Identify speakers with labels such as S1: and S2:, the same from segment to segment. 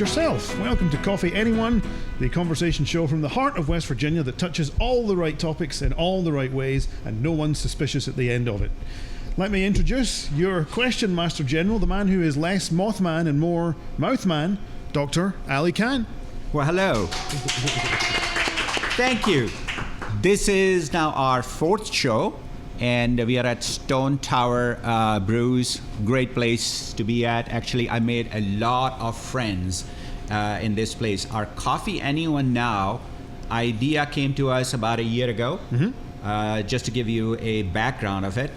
S1: Ordinance yourself. Welcome to Coffee Anyone, the conversation show from the heart of West Virginia that touches all the right topics in all the right ways, and no one's suspicious at the end of it. Let me introduce your question master general, the man who is less Mothman and more Mouthman, Dr. Ali Khan.
S2: Well, hello. Thank you. This is now our fourth show, and we are at Stone Tower Brews. Great place to be at. Actually, I made a lot of friends in this place. Our Coffee Anyone Now idea came to us about a year ago, just to give you a background of it.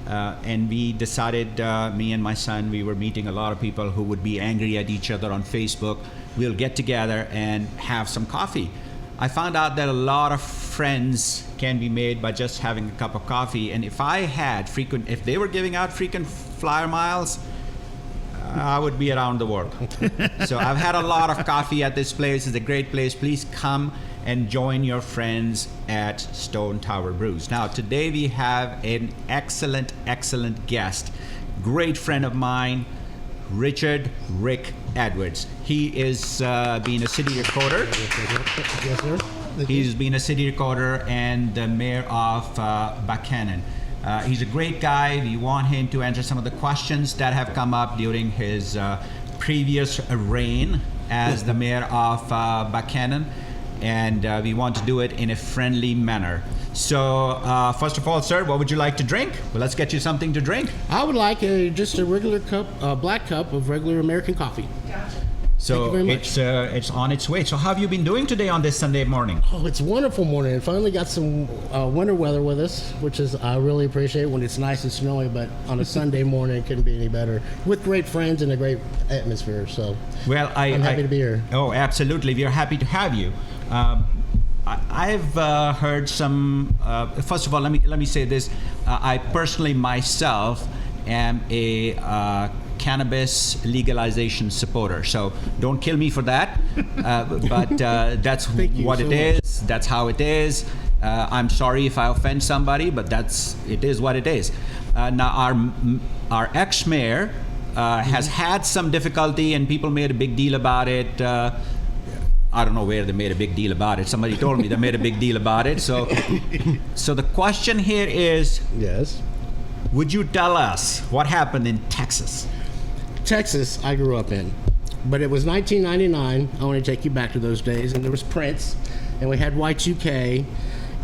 S2: And we decided, me and my son, we were meeting a lot of people who would be angry at each other on Facebook. We'll get together and have some coffee. I found out that a lot of friends can be made by just having a cup of coffee. And if they were giving out frequent flyer miles, I would be around the world. So I've had a lot of coffee at this place. It's a great place. Please come and join your friends at Stone Tower Brews. Now, today we have an excellent, excellent guest. Great friend of mine, Richard Rick Edwards. He is being a city recorder.
S3: Yes, sir.
S2: He's been a city recorder and the mayor of Buchanan. He's a great guy. We want him to answer some of the questions that have come up during his previous reign as the mayor of Buchanan. And we want to do it in a friendly manner. So, first of all, sir, what would you like to drink? Well, let's get you something to drink.
S3: I would like just a regular cup, black cup of regular American coffee.
S2: Gotcha.
S3: So
S2: Thank you very much. It's on its way. So how have you been doing today on this Sunday morning?
S3: Oh, it's a wonderful morning. Finally got some winter weather with us, which is I really appreciate when it's nice and snowy, but on a Sunday morning it couldn't be any better. With great friends and a great atmosphere. So
S2: well, I'm
S3: happy to be here.
S2: Oh, absolutely. We are happy to have you. I've heard some. First of all, let me say this. I personally myself am a cannabis legalization supporter. So don't kill me for that. But that's what it is. That's how it is. I'm sorry if I offend somebody, but it is what it is. Now our ex-mayor has had some difficulty, and people made a big deal about it. I don't know where they made a big deal about it. Somebody told me they made a big deal about it. So the question here is,
S3: yes,
S2: would you tell us what happened in Texas?
S3: Texas, I grew up in, but it was 1999. I want to take you back to those days, and there was Prince, and we had Y2K,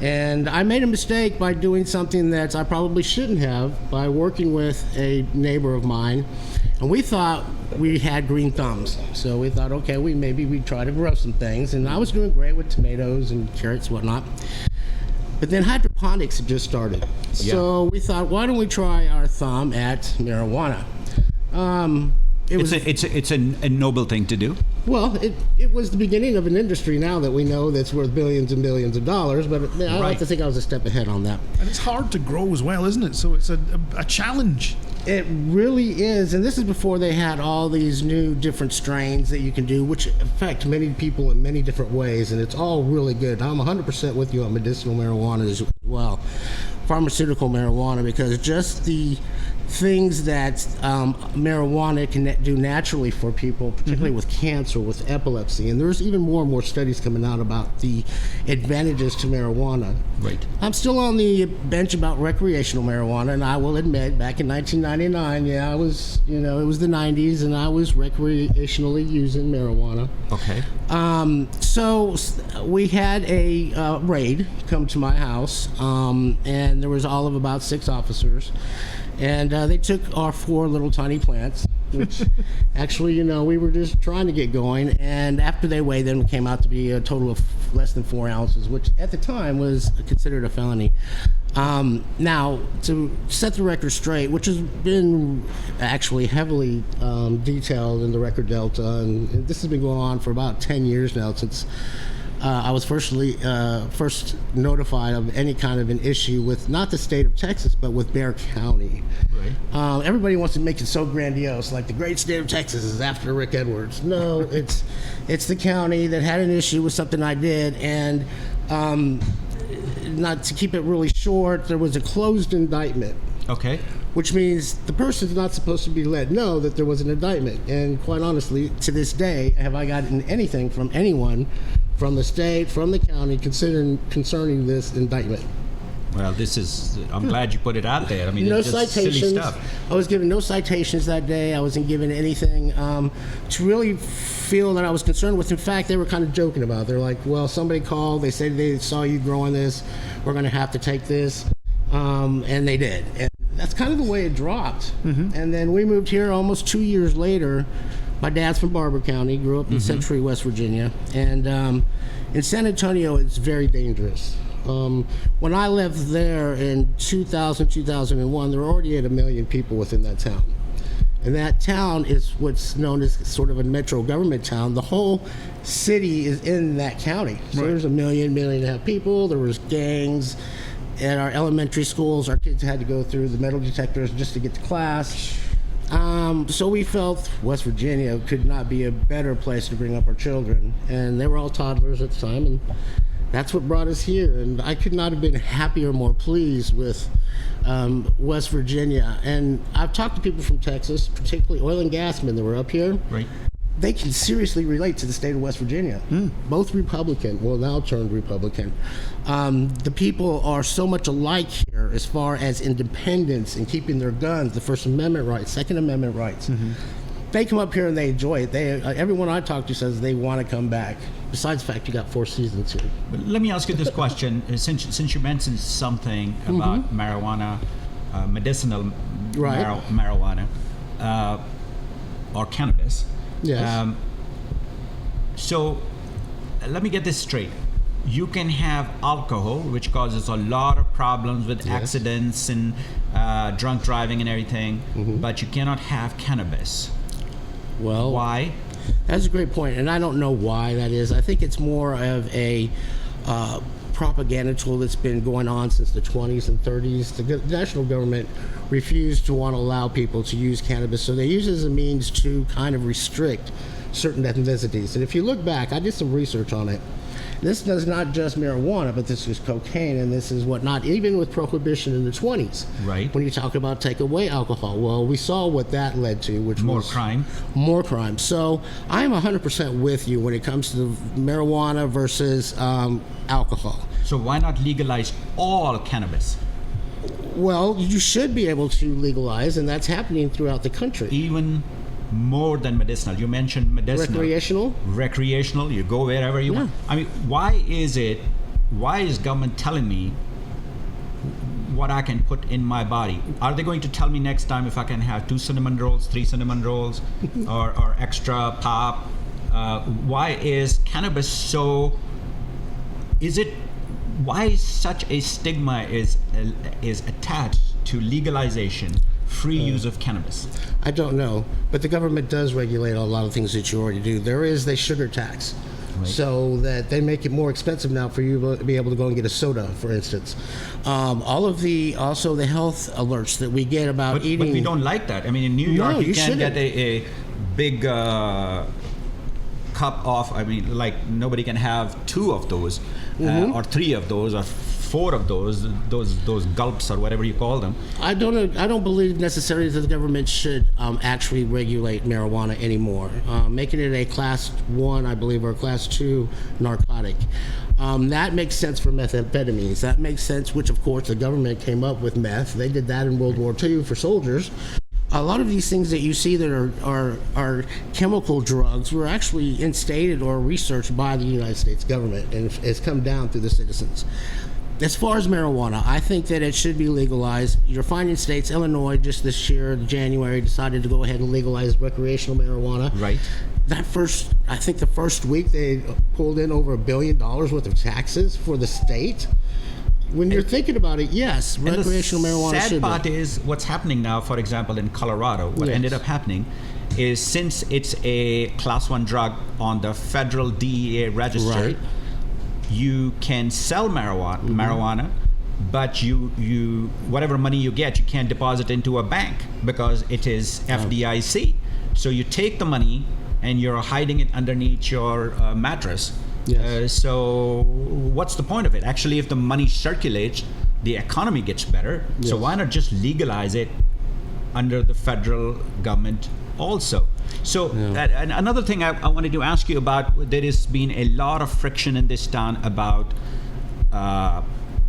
S3: and I made a mistake by doing something that I probably shouldn't have by working with a neighbor of mine. And we thought we had green thumbs. So we thought, okay, maybe we'd try to grow some things. And I was doing great with tomatoes and carrots and whatnot. But then hydroponics had just started. Yeah. So we thought, why don't we try our thumb at marijuana?
S2: It's a noble thing to do.
S3: Well, it was the beginning of an industry now that we know that's worth billions and billions of dollars, but I like to think I was a step ahead on that.
S1: And it's hard to grow as well, isn't it? So it's a challenge.
S3: It really is, and this is before they had all these new different strains that you can do, which affect many people in many different ways, and it's all really good. I'm 100% with you on medicinal marijuana as well, pharmaceutical marijuana, because just the things that marijuana can do naturally for people, particularly with cancer, with epilepsy, and there's even more and more studies coming out about the advantages to marijuana.
S2: Right.
S3: I'm still on the bench about recreational marijuana, and I will admit, back in 1999, I was, it was the 90s, and I was recreationally using marijuana.
S2: Okay.
S3: So we had a raid come to my house, and there was all of about 6 officers. And they took our 4 little tiny plants, which actually, we were just trying to get going. And after they weighed them, it came out to be a total of less than 4 ounces, which at the time was considered a felony. Now, to set the record straight, which has been actually heavily detailed in the Record Delta, and this has been going on for about 10 years now since I was first notified of any kind of an issue with not the state of Texas, but with Bexar County. Right. Everybody wants to make it so grandiose, like the great state of Texas is after Rick Edwards. No, it's the county that had an issue with something I did, and not to keep it really short, there was a closed indictment.
S2: Okay.
S3: which means the person's not supposed to be let know that there was an indictment. And quite honestly, to this day, have I gotten anything from anyone, from the state, from the county, concerning this indictment.
S2: Well, I'm glad you put it out there. I mean,
S3: No
S2: it's just silly
S3: citations.
S2: stuff.
S3: I was given no citations that day. I wasn't given anything to really feel that I was concerned with. In fact, they were kind of joking about it. They're like, well, somebody called. They said they saw you growing this. We're going to have to take this. And they did. And that's kind of the way it dropped. And then we moved here almost 2 years later. My dad's from Barber County, grew up in Century, West Virginia. And in San Antonio, it's very dangerous. When I left there in 2000, 2001, there were already 1 million people within that town. And that town is what's known as sort of a metro government town. The whole city is in that county. So there's 1 million, 1.5 million people. There was gangs. At our elementary schools, our kids had to go through the metal detectors just to get to class. So we felt West Virginia could not be a better place to bring up our children. And they were all toddlers at the time, and that's what brought us here. And I could not have been happier or more pleased with West Virginia. And I've talked to people from Texas, particularly oil and gas men that were up here.
S2: Right.
S3: They can seriously relate to the state of West Virginia. Both Republican, well, now turned Republican. The people are so much alike here as far as independence and keeping their guns, the First Amendment rights, Second Amendment rights. They come up here and they enjoy it. Everyone I talk to says they want to come back. Besides the fact you got 4 seasons here.
S2: But let me ask you this question. Since you mentioned something about marijuana, medicinal marijuana, or cannabis.
S3: Yes.
S2: So let me get this straight. You can have alcohol, which causes a lot of problems with accidents and drunk driving and everything, but you cannot have cannabis.
S3: Well,
S2: why?
S3: That's a great point, and I don't know why that is. I think it's more of a propaganda tool that's been going on since the 20s and 30s. The national government refused to want to allow people to use cannabis, so they use it as a means to kind of restrict certain ethnicities. And if you look back, I did some research on it. This is not just marijuana, but this is cocaine, and this is whatnot, even with prohibition in the 20s.
S2: Right.
S3: When you talk about take away alcohol, well, we saw what that led to, which
S2: more
S3: was
S2: crime.
S3: More crime. So I'm 100% with you when it comes to the marijuana versus alcohol.
S2: So why not legalize all cannabis?
S3: Well, you should be able to legalize, and that's happening throughout the country.
S2: Even more than medicinal. You mentioned medicinal. Recreational, you go wherever you want. I mean, why is government telling me what I can put in my body? Are they going to tell me next time if I can have 2 cinnamon rolls, 3 cinnamon rolls, or extra pop? Why is cannabis so, why such a stigma is attached to legalization, free use of cannabis?
S3: I don't know, but the government does regulate a lot of things that you already do. There is a sugar tax, so that they make it more expensive now for you to be able to go and get a soda, for instance. Also the health alerts that we get about eating.
S2: But we don't like that. I mean, in New York, you can't get a big cup of, I mean, like nobody can have 2 of those, or 3 of those, or 4 of those gulps or whatever you call them.
S3: I don't believe necessarily that the government should actually regulate marijuana anymore. Making it a class 1, I believe, or a class 2 narcotic. That makes sense for methamphetamines. That makes sense, which of course the government came up with meth. They did that in World War II for soldiers. A lot of these things that you see that are chemical drugs were actually instated or researched by the United States government, and it's come down through the citizens. As far as marijuana, I think that it should be legalized. You're finding states, Illinois just this year, January, decided to go ahead and legalize recreational marijuana.
S2: Right.
S3: I think the first week they pulled in over $1 billion worth of taxes for the state. When you're thinking about it, yes, recreational marijuana should be.
S2: The sad part is what's happening now, for example, in Colorado, what ended up happening is since it's a class 1 drug on the federal DEA register, you can sell marijuana, but you whatever money you get, you can't deposit into a bank because it is FDIC. So you take the money and you're hiding it underneath your mattress.
S3: Yes.
S2: So what's the point of it? Actually, if the money circulates, the economy gets better. So why not just legalize it under the federal government also. So and another thing I wanted to ask you about, there has been a lot of friction in this town about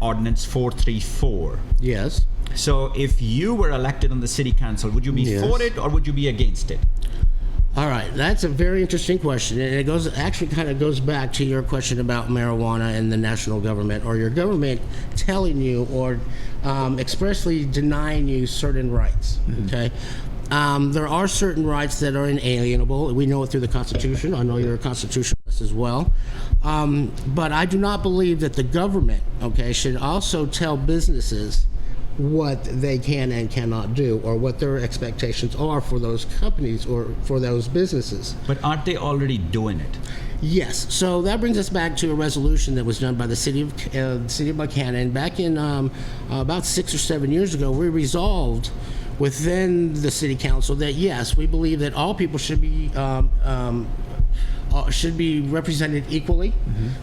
S2: Ordinance 434.
S3: Yes.
S2: So if you were elected on the city council, would you be
S3: Yes.
S2: for it or would you be against it?
S3: All right, that's a very interesting question, and it kind of goes back to your question about marijuana and the national government, or your government telling you or expressly denying you certain rights. Okay, there are certain rights that are inalienable. We know it through the Constitution. I know you're a constitutionalist as well, but I do not believe that the government, should also tell businesses what they can and cannot do, or what their expectations are for those companies or for those businesses.
S2: But aren't they already doing it?
S3: Yes. So that brings us back to a resolution that was done by the city of Buchanan back in about 6 or 7 years ago. We resolved within the city council that yes, we believe that all people should be represented equally,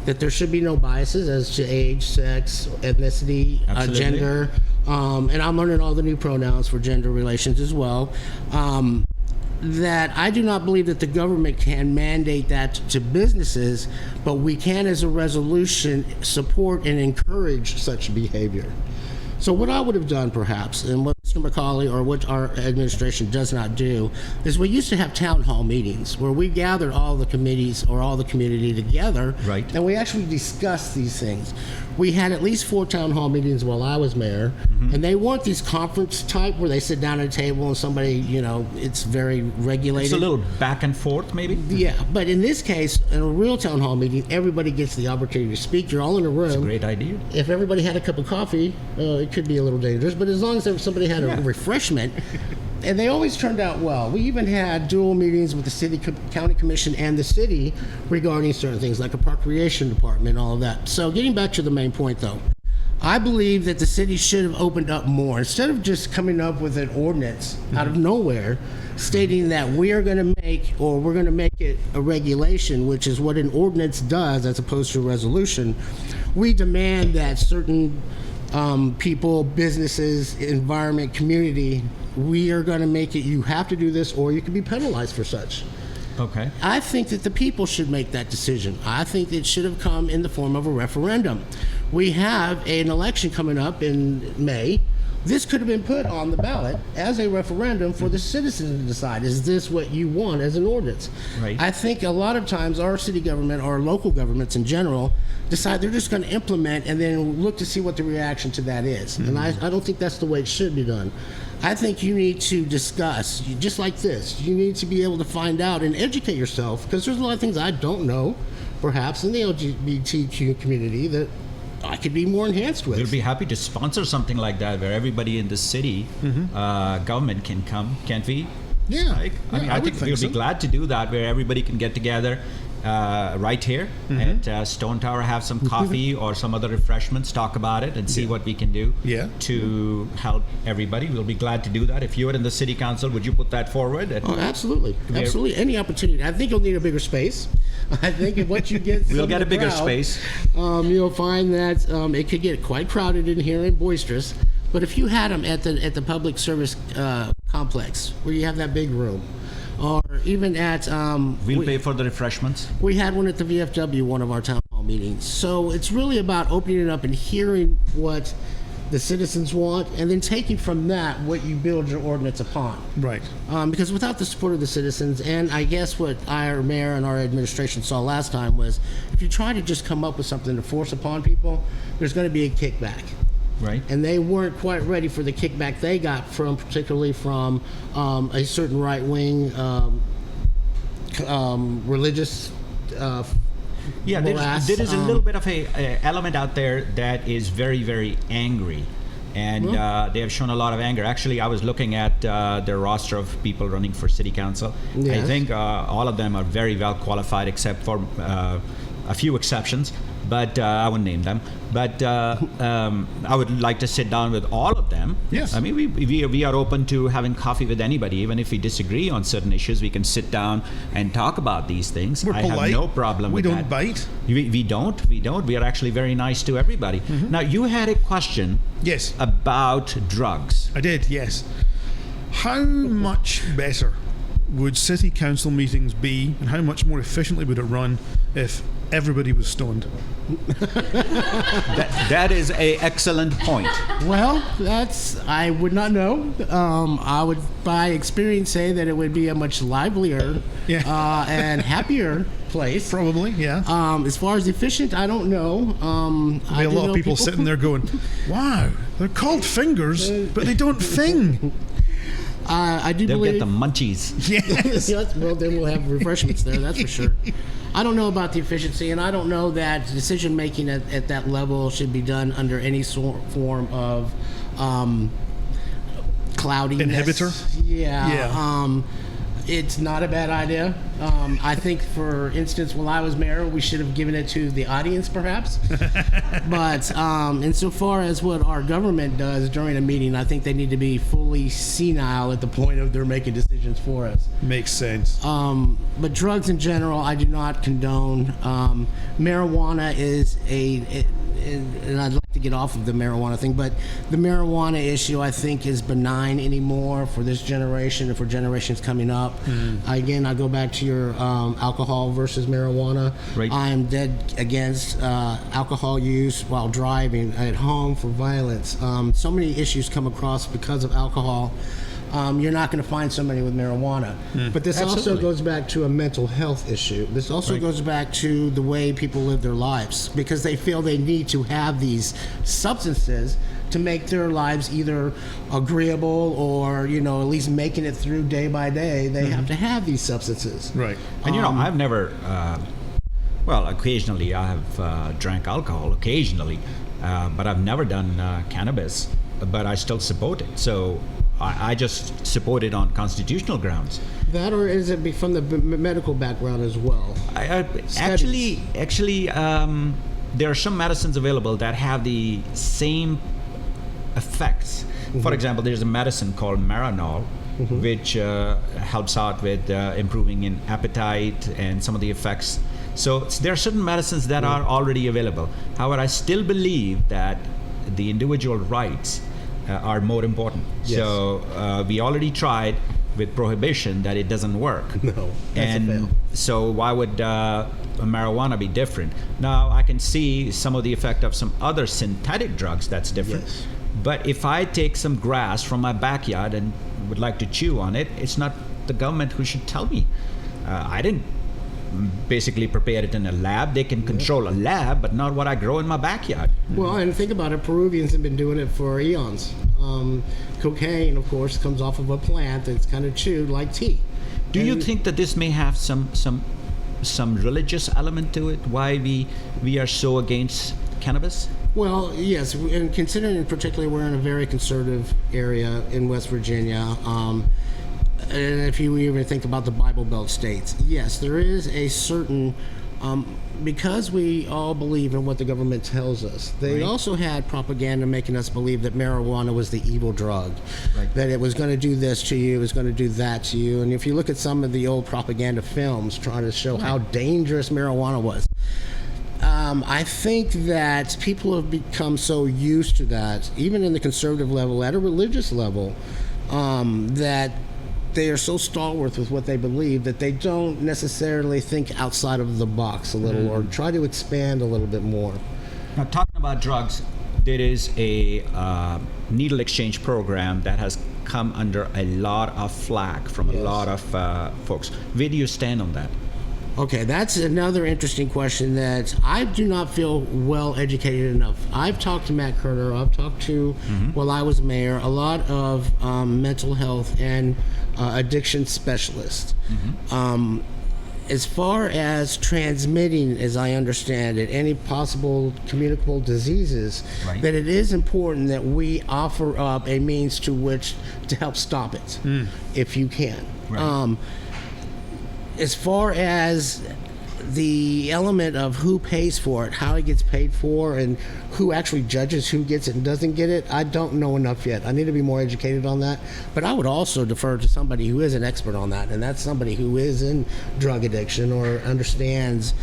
S3: that there should be no biases as to age, sex, ethnicity, gender, and I'm learning all the new pronouns for gender relations as well. That I do not believe that the government can mandate that to businesses, but we can, as a resolution, support and encourage such behavior. So what I would have done, perhaps, and what Mr. McCauley or what our administration does not do, is we used to have town hall meetings where we gathered all the committees or all the community together,
S2: right,
S3: and we actually discussed these things. We had at least 4 town hall meetings while I was mayor, and they weren't these conference type where they sit down at a table and somebody, it's very regulated.
S2: It's a little back and forth, maybe?
S3: Yeah, but in this case, in a real town hall meeting, everybody gets the opportunity to speak. You're all in a room.
S2: It's a great idea.
S3: If everybody had a cup of coffee, it could be a little dangerous, but as long as somebody had a refreshment, and they always turned out well. We even had dual meetings with the city, county commission, and the city regarding certain things like a park recreation department and all of that. So getting back to the main point, though, I believe that the city should have opened up more. Instead of just coming up with an ordinance out of nowhere stating that we're going to make it a regulation, which is what an ordinance does as opposed to a resolution, we demand that certain people, businesses, environment, community, we are going to make it, you have to do this or you can be penalized for such.
S2: Okay.
S3: I think that the people should make that decision. I think it should have come in the form of a referendum. We have an election coming up in May. This could have been put on the ballot as a referendum for the citizens to decide, is this what you want as an ordinance?
S2: Right.
S3: I think a lot of times our city government or local governments in general decide they're just going to implement and then look to see what the reaction to that is. And I don't think that's the way it should be done. I think you need to discuss, just like this, you need to be able to find out and educate yourself, because there's a lot of things I don't know, perhaps, in the LGBTQ community that I could be more enhanced with.
S2: We'll be happy to sponsor something like that where everybody in the city government can come, can't we?
S3: Yeah.
S2: Like, I think we'll
S1: so.
S2: be glad to do that, where everybody can get together right here at Stone Tower, have some coffee or some other refreshments, talk about it, and see what we can do to help everybody. We'll be glad to do that. If you were in the city council, would you put that forward?
S3: Oh, absolutely. Absolutely. Any opportunity. I think you'll need a bigger space. I think if what you get,
S2: we'll get a bigger space.
S3: You'll find that it could get quite crowded in here and boisterous. But if you had them at the public service complex, where you have that big room, or even at
S2: we'll pay for the refreshments.
S3: We had one at the VFW, one of our town hall meetings. So it's really about opening it up and hearing what the citizens want, and then taking from that what you build your ordinance upon.
S1: Right.
S3: Because without the support of the citizens, and I guess what our mayor and our administration saw last time was, if you try to just come up with something to force upon people, there's going to be a kickback.
S2: Right.
S3: And they weren't quite ready for the kickback they got particularly from a certain right-wing religious morass.
S2: There is a little bit of a element out there that is very, very angry. And they have shown a lot of anger. Actually, I was looking at their roster of people running for city council.
S3: Yes.
S2: I think all of them are very well qualified, except for a few exceptions. But I wouldn't name them. But I would like to sit down with all of them.
S1: Yes.
S2: I mean, we are open to having coffee with anybody. Even if we disagree on certain issues, we can sit down and talk about these things.
S1: We're polite.
S2: I have no problem with that.
S1: We don't bite.
S2: We don't. We are actually very nice to everybody. Now, you had a question
S1: Yes.
S2: about drugs.
S1: I did, yes. How much better would city council meetings be, and how much more efficiently would it run if everybody was stoned?
S2: That is a excellent point.
S3: Well, I would not know. I would, by experience, say that it would be a much livelier and happier place.
S1: Probably, yeah.
S3: As far as efficient, I don't know.
S1: There'll be a lot of people sitting there going, wow, they're called fingers, but they don't thing.
S3: I do
S2: They'll
S3: believe...
S2: get the munchies.
S1: Yes.
S3: Yes, well, then we'll have refreshments there, that's for sure. I don't know about the efficiency, and I don't know that decision-making at that level should be done under any form of cloudiness.
S1: Inhibitor?
S3: Yeah. It's not a bad idea. I think, for instance, when I was mayor, we should have given it to the audience, perhaps. But insofar as what our government does during a meeting, I think they need to be fully senile at the point of they're making decisions for us.
S1: Makes sense.
S3: But drugs in general, I do not condone. Marijuana is and I'd like to get off of the marijuana thing, but the marijuana issue, I think, is benign anymore for this generation and for generations coming up. Again, I go back to your alcohol versus marijuana.
S2: Right.
S3: I am dead against alcohol use while driving, at home, for violence. So many issues come across because of alcohol. You're not going to find somebody with marijuana. But this also goes back to a mental health issue. This also goes back to the way people live their lives, because they feel they need to have these substances to make their lives either agreeable or, at least making it through day by day. They have to have these substances.
S1: Right.
S2: And I've never, occasionally I have drank alcohol, occasionally, but I've never done cannabis, but I still support it. So I just support it on constitutional grounds.
S3: That, or is it from the medical background as well?
S2: Actually, there are some medicines available that have the same effects. For example, there's a medicine called Marinol, which helps out with improving in appetite and some of the effects. So there are certain medicines that are already available. However, I still believe that the individual rights are more important. Yes. So we already tried with prohibition that it doesn't work.
S3: No, that's a fail.
S2: So why would marijuana be different? Now I can see some of the effect of some other synthetic drugs that's different.
S3: Yes.
S2: But if I take some grass from my backyard and would like to chew on it, it's not the government who should tell me. I didn't basically prepare it in a lab. They can control a lab, but not what I grow in my backyard.
S3: Well, and think about it, Peruvians have been doing it for eons. Cocaine, of course, comes off of a plant that's kind of chewed like tea.
S2: Do you think that this may have some religious element to it? Why we are so against cannabis?
S3: Well, yes, and considering in particular we're in a very conservative area in West Virginia, and if you even think about the Bible Belt states, yes, there is a certain, because we all believe in what the government tells us, they also had propaganda making us believe that marijuana was the evil drug, that it was going to do this to you, it was going to do that to you. And if you look at some of the old propaganda films trying to show how dangerous marijuana was, I think that people have become so used to that, even in the conservative level, at a religious level, that they are so stalwart with what they believe that they don't necessarily think outside of the box a little or try to expand a little bit more.
S2: Now, talking about drugs, there is a needle exchange program that has come under a lot of flack from a lot of folks. Where do you stand on that?
S3: Okay, that's another interesting question that I do not feel well educated enough. I've talked to Matt Kerner, I've talked to, while I was mayor, a lot of mental health and addiction specialists. As far as transmitting, as I understand it, any possible communicable diseases, that it is important that we offer up a means to which to help stop it, if you can. As far as the element of who pays for it, how it gets paid for, and who actually judges who gets it and doesn't get it, I don't know enough yet. I need to be more educated on that. But I would also defer to somebody who is an expert on that, and that's somebody who is in drug addiction or understands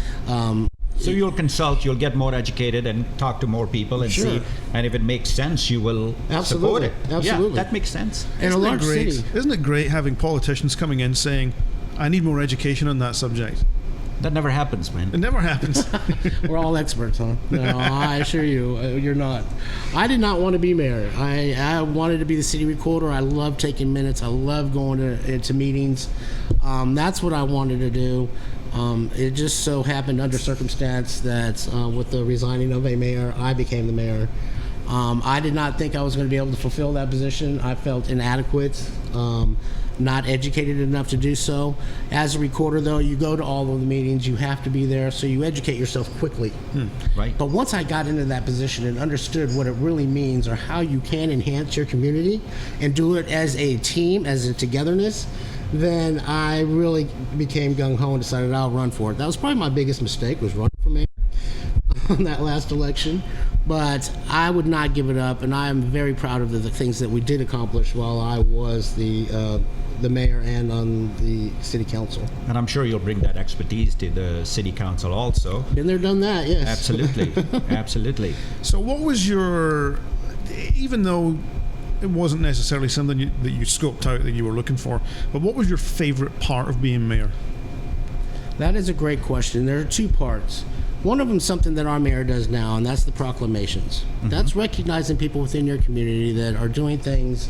S2: So you'll consult, you'll get more educated and talk to more people and
S3: Sure.
S2: see, and if it makes sense, you will support
S3: Absolutely.
S2: it.
S3: Absolutely.
S2: Yeah, that makes sense.
S3: In a
S1: Isn't it
S3: large
S1: great?
S3: city.
S1: Isn't it great having politicians coming in saying, I need more education on that subject?
S2: That never happens, man.
S1: It never happens.
S3: We're all experts, huh? No, I assure you, you're not. I did not want to be mayor. I wanted to be the city recorder. I love taking minutes. I love going into meetings. That's what I wanted to do. It just so happened under circumstance that with the resigning of a mayor, I became the mayor. I did not think I was going to be able to fulfill that position. I felt inadequate, not educated enough to do so. As a recorder, though, you go to all of the meetings, you have to be there, so you educate yourself quickly.
S2: Right.
S3: But once I got into that position and understood what it really means or how you can enhance your community and do it as a team, as a togetherness, then I really became gung-ho and decided I'll run for it. That was probably my biggest mistake, was running for mayor on that last election. But I would not give it up, and I am very proud of the things that we did accomplish while I was the mayor and on the city council.
S2: And I'm sure you'll bring that expertise to the city council also.
S3: Been there, done that, yes.
S2: Absolutely. Absolutely.
S1: So what was your, even though it wasn't necessarily something that you scoped out that you were looking for, but what was your favorite part of being mayor?
S3: That is a great question. There are two parts. One of them is something that our mayor does now, and that's the proclamations. That's recognizing people within your community that are doing things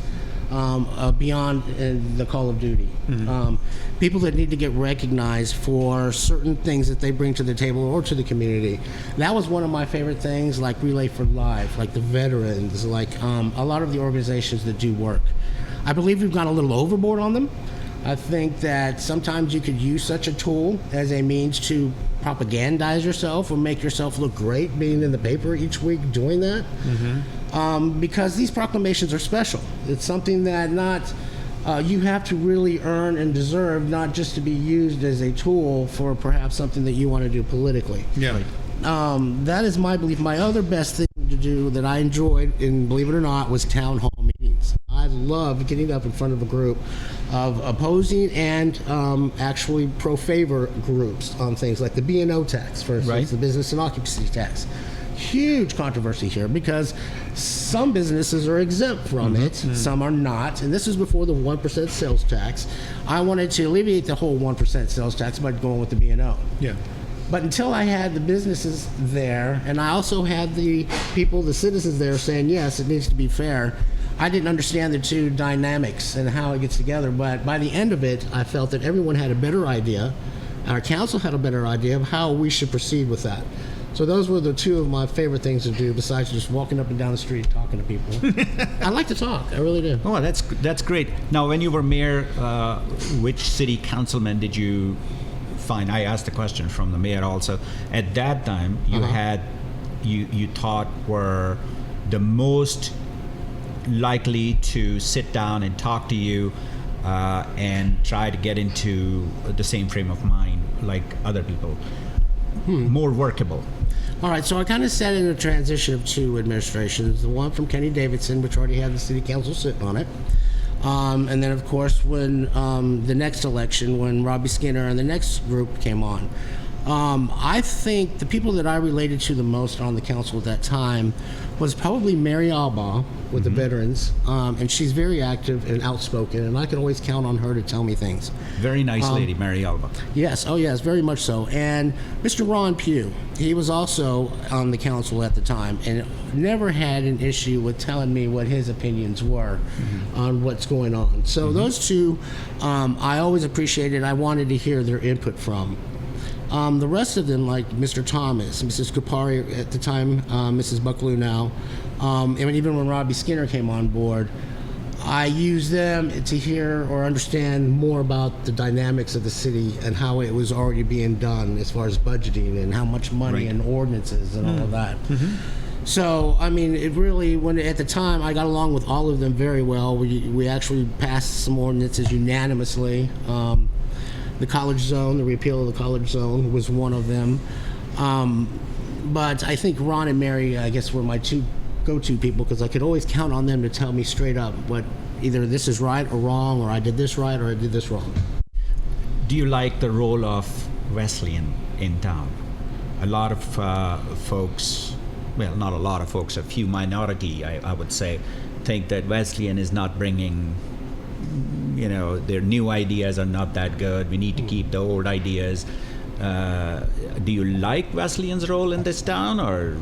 S3: beyond the call of duty. People that need to get recognized for certain things that they bring to the table or to the community. That was one of my favorite things, like Relay for Life, like the veterans, like a lot of the organizations that do work. I believe we've gone a little overboard on them. I think that sometimes you could use such a tool as a means to propagandize yourself or make yourself look great being in the paper each week doing that. Because these proclamations are special. It's something that you have to really earn and deserve, not just to be used as a tool for perhaps something that you want to do politically.
S1: Yeah.
S3: That is my belief. My other best thing to do that I enjoyed, and believe it or not, was town hall meetings. I loved getting up in front of a group of opposing and actually pro-favor groups on things like the B&O tax, for instance,
S2: Right.
S3: the business and occupancy tax. Huge controversy here because some businesses are exempt from it, some are not, and this is before the 1% sales tax. I wanted to alleviate the whole 1% sales tax by going with the B&O.
S1: Yeah.
S3: But until I had the businesses there, and I also had the people, the citizens there saying, yes, it needs to be fair, I didn't understand the two dynamics and how it gets together. But by the end of it, I felt that everyone had a better idea. Our council had a better idea of how we should proceed with that. So those were the two of my favorite things to do besides just walking up and down the street talking to people. I like to talk. I really do.
S2: Oh, that's great. Now, when you were mayor, which city councilman did you find? I asked the question from the mayor also. At that time, you had you thought were the most likely to sit down and talk to you and try to get into the same frame of mind like other people. More workable.
S3: All right, so I kind of sat in a transition of two administrations. The one from Kenny Davidson, which already had the city council sitting on it. And then, of course, when the next election, when Robbie Skinner and the next group came on. I think the people that I related to the most on the council at that time was probably Mary Albaugh with the veterans. And she's very active and outspoken, and I could always count on her to tell me things.
S2: Very nice lady, Mary Alba.
S3: Yes, oh yes, very much so. And Mr. Ron Pugh, he was also on the council at the time and never had an issue with telling me what his opinions were on what's going on. So those two, I always appreciated. I wanted to hear their input from. The rest of them, like Mr. Thomas, Mrs. Kupari at the time, Mrs. Bucklew now, and even when Robbie Skinner came on board, I used them to hear or understand more about the dynamics of the city and how it was already being done as far as budgeting and how much money and ordinances and all of that. So, I mean, it really, at the time, I got along with all of them very well. We actually passed some ordinances unanimously. The college zone, the repeal of the college zone was one of them. But I think Ron and Mary, I guess, were my two go-to people because I could always count on them to tell me straight up what either this is right or wrong, or I did this right or I did this wrong.
S2: Do you like the role of Wesleyan in town? a lot of folks, well, not a lot of folks, a few minority, I would say, think that Wesleyan is not bringing, their new ideas are not that good. We need to keep the old ideas. Do you like Wesleyan's role in this town, or?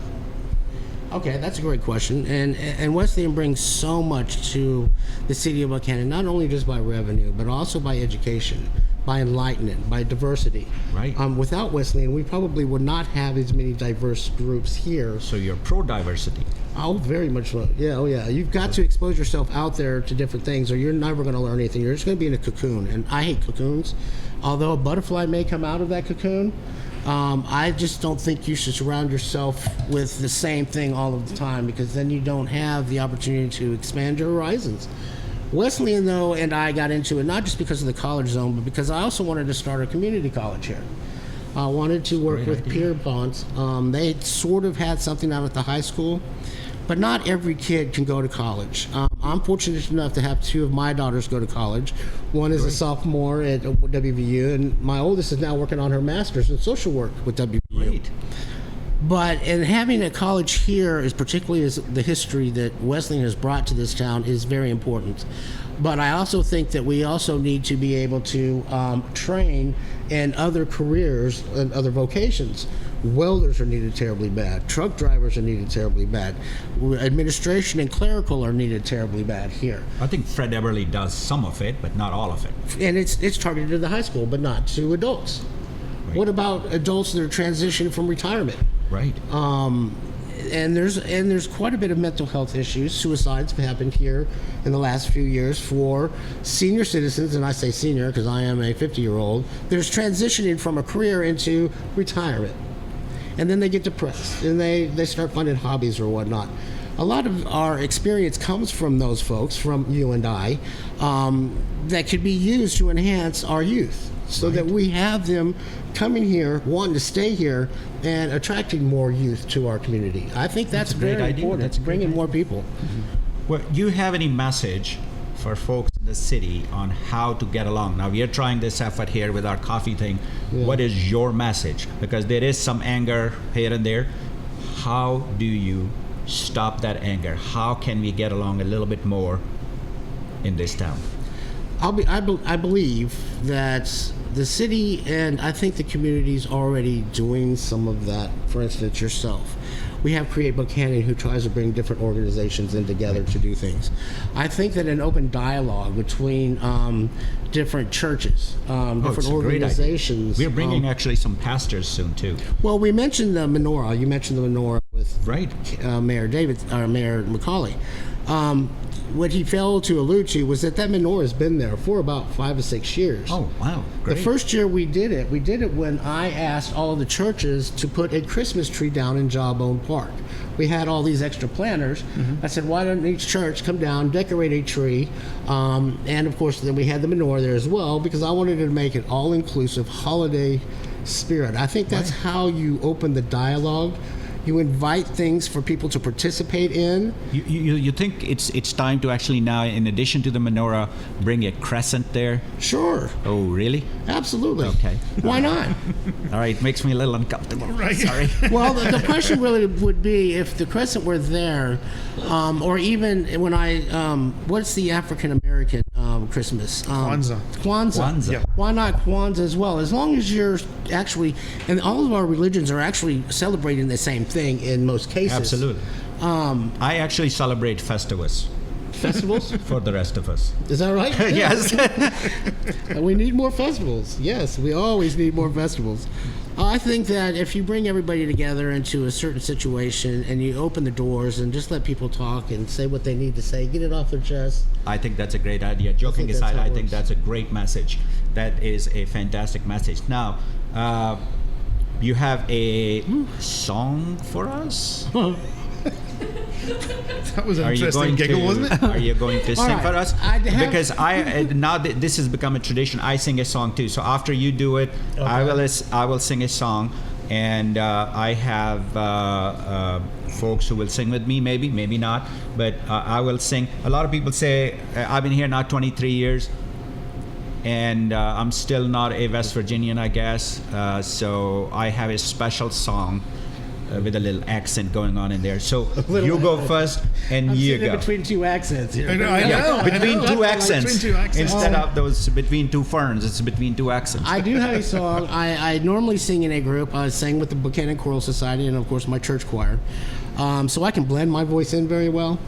S3: Okay, that's a great question. And Wesleyan brings so much to the city of Buchanan, not only just by revenue, but also by education, by enlightenment, by diversity.
S2: Right.
S3: Without Wesleyan, we probably would not have as many diverse groups here.
S2: So you're pro-diversity?
S3: Oh, very much so. Yeah, oh yeah. You've got to expose yourself out there to different things, or you're never going to learn anything. You're just going to be in a cocoon. And I hate cocoons. Although a butterfly may come out of that cocoon, I just don't think you should surround yourself with the same thing all of the time, because then you don't have the opportunity to expand your horizons. Wesleyan, though, and I got into it not just because of the college zone, but because I also wanted to start a community college here. I wanted to work with Pierpont. They sort of had something out at the high school, but not every kid can go to college. I'm fortunate enough to have two of my daughters go to college. One is a sophomore at WVU, and my oldest is now working on her master's in social work with WVU.
S2: Great.
S3: But in having a college here, is particularly as the history that Wesleyan has brought to this town, is very important. But I also think that we also need to be able to train in other careers and other vocations. Welders are needed terribly bad. Truck drivers are needed terribly bad. Administration and clerical are needed terribly bad here.
S2: I think Fred Everly does some of it, but not all of it.
S3: And it's targeted to the high school, but not to adults.
S2: Right.
S3: What about adults that are transitioning from retirement?
S2: Right.
S3: And there's quite a bit of mental health issues. Suicides have happened here in the last few years for senior citizens, and I say senior because I am a 50-year-old. There's transitioning from a career into retirement. And then they get depressed, and they start finding hobbies or whatnot. A lot of our experience comes from those folks, from you and I, that could be used to enhance our youth, so that we have them coming here, wanting to stay here, and attracting more youth to our community. I think that's
S2: a great
S3: very
S2: idea.
S3: important.
S2: That's a great
S3: bringing
S2: idea.
S3: more people.
S2: Well, do you have any message for folks in the city on how to get along? Now, we are trying this effort here with our coffee thing.
S3: Yeah.
S2: What is your message? Because there is some anger here and there. How do you stop that anger? How can we get along a little bit more in this town?
S3: I believe that the city, and I think the community, is already doing some of that. For instance, yourself. We have Create Buchanan, who tries to bring different organizations in together to do things. I think that an open dialogue between different churches, different organizations.
S2: We're bringing actually some pastors soon too.
S3: Well, we mentioned the menorah. You mentioned the menorah with Mayor McCauley. What he failed to allude to was that menorah has been there for about 5 or 6 years.
S2: Oh, wow. Great.
S3: The first year we did it when I asked all of the churches to put a Christmas tree down in Jawbone Park. We had all these extra planters. I said, why don't each church come down, decorate a tree, and of course then we had the menorah there as well, because I wanted to make it all-inclusive holiday spirit. I think that's how you open the dialogue. You invite things for people to participate in.
S2: You think it's time to actually now, in addition to the menorah, bring a crescent there?
S3: Sure.
S2: Oh, really?
S3: Absolutely.
S2: Okay.
S3: Why not?
S2: All right, makes me a little uncomfortable.
S1: Right.
S2: Sorry.
S3: Well, the question really would be if the crescent were there, or even when what's the African American Christmas?
S1: Kwanzaa.
S3: Kwanzaa.
S1: Yeah.
S3: Why not Kwanzaa as well? As long as you're actually, and all of our religions are actually celebrating the same thing in most cases.
S2: Absolutely. I actually celebrate festivals
S3: Festivals?
S2: for the rest of us.
S3: Is that right?
S2: Yes.
S3: We need more festivals. Yes, we always need more festivals. I think that if you bring everybody together into a certain situation and you open the doors and just let people talk and say what they need to say, get it off their chest.
S2: I think that's a great idea. Joking
S3: that's
S2: aside,
S3: how it
S2: I think
S3: works.
S2: that's a great message. That is a fantastic message. Now, you have a song for us?
S1: That was an interesting giggle, wasn't it?
S2: Are you going to sing
S3: right.
S2: for us? Because this has become a tradition. I sing a song too. So after you do it, I will sing a song, and I have folks who will sing with me. Maybe not, but I will sing. A lot of people say I've been here now 23 years. and I'm still not a West Virginian, I guess. So I have a special song with a little accent going on in there. So you go first, and
S3: I'm
S2: you
S3: sitting
S2: go.
S3: between two accents here.
S1: I know.
S2: Between two accents.
S1: Between two accents.
S2: Instead of those between two ferns, it's between two accents.
S3: I do have a song. I normally sing in a group. I sang with the Buchanan Choral Society and, of course, my church choir. So I can blend my voice in very well.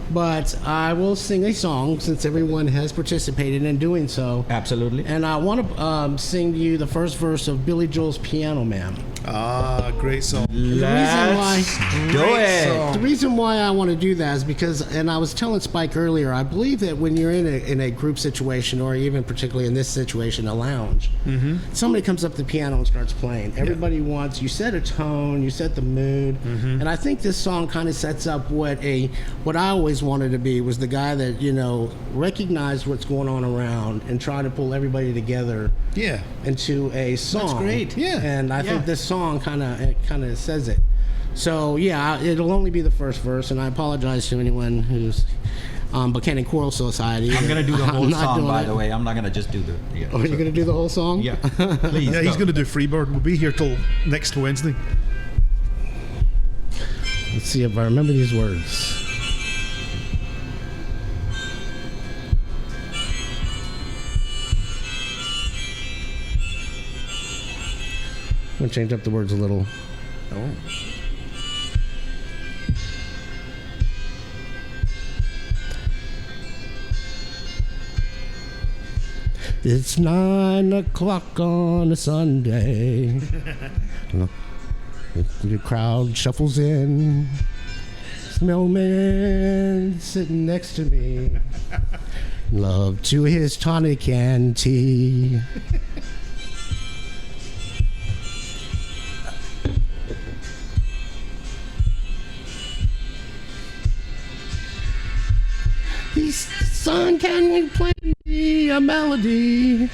S3: But I will sing a song since everyone has participated in doing so.
S2: Absolutely.
S3: And I want to sing to you the first verse of Billy Joel's Piano Man.
S1: Ah, great song.
S2: Let's do it.
S3: The reason why I want to do that is because, and I was telling Spike earlier, I believe that when you're in a group situation, or even particularly in this situation, a lounge, somebody comes up to the piano and starts playing. Everybody wants, you set a tone, you set the mood, and I think this song kind of sets up what I always wanted to be, was the guy that, you know, recognized what's going on around and try to pull everybody together into a song.
S1: That's great. Yeah.
S3: And I think this song kind of says it. So yeah, it'll only be the first verse, and I apologize to anyone who's Buchanan Choral Society.
S2: I'm gonna do the whole song, by
S3: that.
S2: the way. I'm not gonna just do the. Yeah.
S3: Oh, you're gonna do the whole song?
S2: Yeah. Please.
S1: Yeah, he's going to do Freebird. We'll be here till next Wednesday.
S3: Let's see if I remember these words. I'm gonna change up the words a little.
S1: Oh.
S3: It's 9 o'clock on a Sunday. The crowd shuffles in. Snowman sitting next to me. Love to his tonic and tea. Son, can you play me a melody?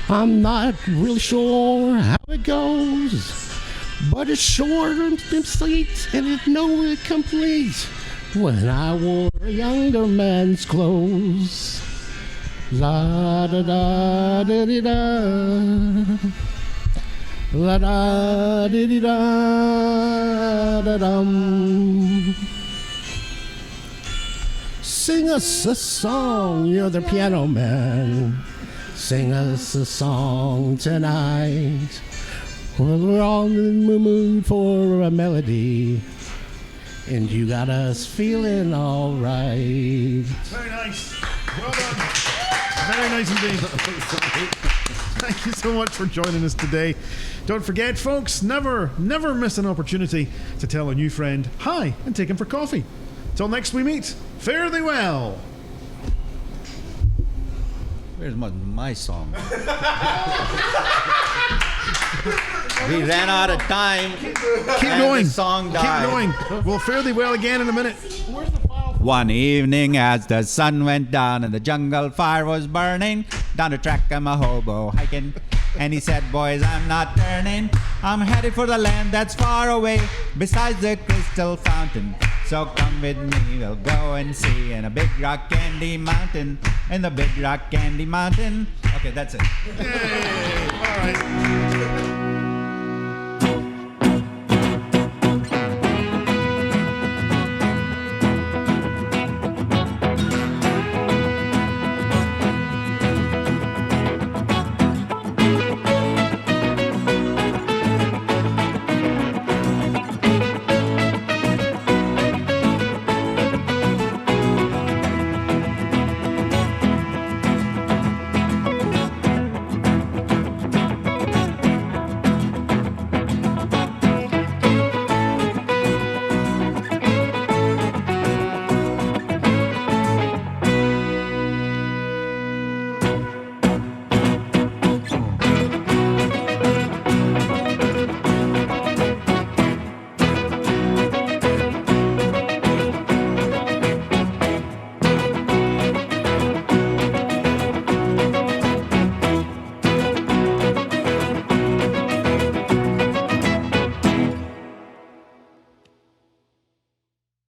S3: I'm not really sure how it goes, but it's short and sweet, and it it complete when I wore a younger man's clothes. La da da da da da, la da da da da dum. Sing us a song, you're the piano man. Sing us a song tonight. We're all in the mood for a melody, and you got us feeling all right.
S1: Very nice. Well done. Very nice indeed. Thank you so much for joining us today. Don't forget, folks, never miss an opportunity to tell a new friend hi and take him for coffee. Till next we meet, fare thee well.
S2: Where's my song? We ran out of time.
S1: Keep
S2: and
S1: going.
S2: The song died.
S1: Keep going. We'll fare thee well again in a minute.
S2: One evening as the sun went down and the jungle fire was burning, down the track I'm a hobo hiking, and he said, boys, I'm not turning. I'm headed for the land that's far away, besides the crystal fountain. So come with me, we'll go and see in a big rock candy mountain, in the big rock candy mountain. Okay, that's it.
S1: Yay. All right.